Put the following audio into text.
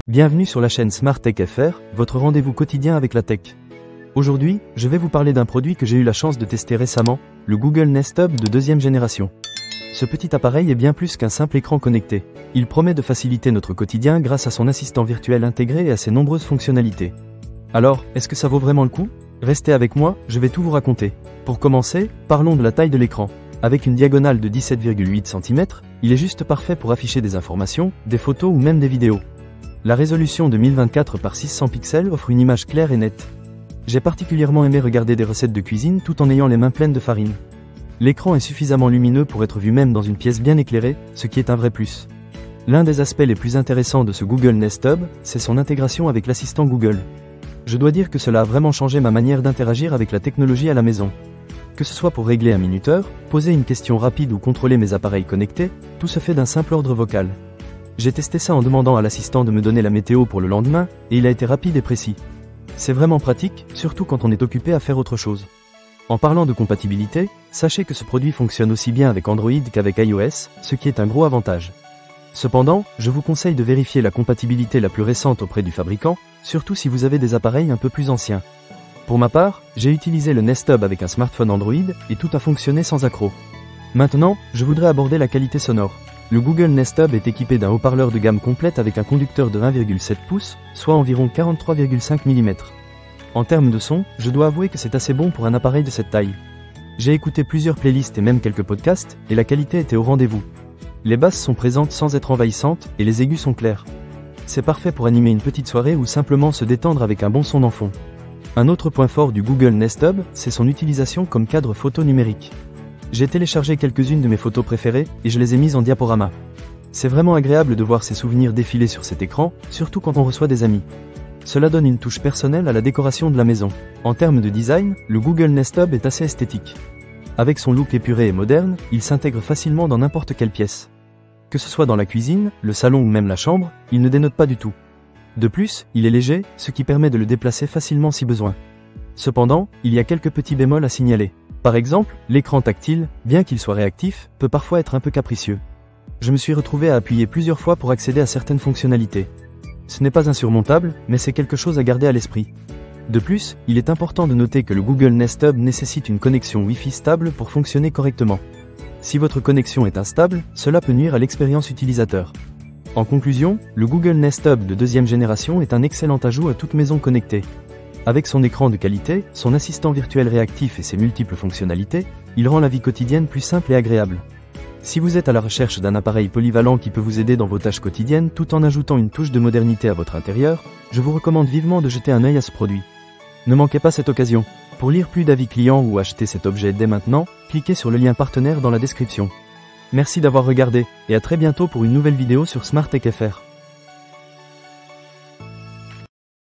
Bienvenue sur la chaîne Smart Tech FR, votre rendez-vous quotidien avec la tech. Aujourd'hui, je vais vous parler d'un produit que j'ai eu la chance de tester récemment, le Google Nest Hub de deuxième génération. Ce petit appareil est bien plus qu'un simple écran connecté. Il promet de faciliter notre quotidien grâce à son assistant virtuel intégré et à ses nombreuses fonctionnalités. Alors, est-ce que ça vaut vraiment le coup? Restez avec moi, je vais tout vous raconter. Pour commencer, parlons de la taille de l'écran. Avec une diagonale de 17,8 cm, il est juste parfait pour afficher des informations, des photos ou même des vidéos. La résolution de 1024 par 600 pixels offre une image claire et nette. J'ai particulièrement aimé regarder des recettes de cuisine tout en ayant les mains pleines de farine. L'écran est suffisamment lumineux pour être vu même dans une pièce bien éclairée, ce qui est un vrai plus. L'un des aspects les plus intéressants de ce Google Nest Hub, c'est son intégration avec l'assistant Google. Je dois dire que cela a vraiment changé ma manière d'interagir avec la technologie à la maison. Que ce soit pour régler un minuteur, poser une question rapide ou contrôler mes appareils connectés, tout se fait d'un simple ordre vocal. J'ai testé ça en demandant à l'assistant de me donner la météo pour le lendemain, et il a été rapide et précis. C'est vraiment pratique, surtout quand on est occupé à faire autre chose. En parlant de compatibilité, sachez que ce produit fonctionne aussi bien avec Android qu'avec iOS, ce qui est un gros avantage. Cependant, je vous conseille de vérifier la compatibilité la plus récente auprès du fabricant, surtout si vous avez des appareils un peu plus anciens. Pour ma part, j'ai utilisé le Nest Hub avec un smartphone Android et tout a fonctionné sans accroc. Maintenant, je voudrais aborder la qualité sonore. Le Google Nest Hub est équipé d'un haut-parleur de gamme complète avec un conducteur de 1,7 pouces, soit environ 43,5 mm. En termes de son, je dois avouer que c'est assez bon pour un appareil de cette taille. J'ai écouté plusieurs playlists et même quelques podcasts, et la qualité était au rendez-vous. Les basses sont présentes sans être envahissantes, et les aigus sont clairs. C'est parfait pour animer une petite soirée ou simplement se détendre avec un bon son en fond. Un autre point fort du Google Nest Hub, c'est son utilisation comme cadre photo numérique. J'ai téléchargé quelques-unes de mes photos préférées, et je les ai mises en diaporama. C'est vraiment agréable de voir ces souvenirs défiler sur cet écran, surtout quand on reçoit des amis. Cela donne une touche personnelle à la décoration de la maison. En termes de design, le Google Nest Hub est assez esthétique. Avec son look épuré et moderne, il s'intègre facilement dans n'importe quelle pièce. Que ce soit dans la cuisine, le salon ou même la chambre, il ne dénote pas du tout. De plus, il est léger, ce qui permet de le déplacer facilement si besoin. Cependant, il y a quelques petits bémols à signaler. Par exemple, l'écran tactile, bien qu'il soit réactif, peut parfois être un peu capricieux. Je me suis retrouvé à appuyer plusieurs fois pour accéder à certaines fonctionnalités. Ce n'est pas insurmontable, mais c'est quelque chose à garder à l'esprit. De plus, il est important de noter que le Google Nest Hub nécessite une connexion Wi-Fi stable pour fonctionner correctement. Si votre connexion est instable, cela peut nuire à l'expérience utilisateur. En conclusion, le Google Nest Hub de deuxième génération est un excellent ajout à toute maison connectée. Avec son écran de qualité, son assistant virtuel réactif et ses multiples fonctionnalités, il rend la vie quotidienne plus simple et agréable. Si vous êtes à la recherche d'un appareil polyvalent qui peut vous aider dans vos tâches quotidiennes tout en ajoutant une touche de modernité à votre intérieur, je vous recommande vivement de jeter un œil à ce produit. Ne manquez pas cette occasion. Pour lire plus d'avis clients ou acheter cet objet dès maintenant, cliquez sur le lien partenaire dans la description. Merci d'avoir regardé, et à très bientôt pour une nouvelle vidéo sur Smart Tech FR.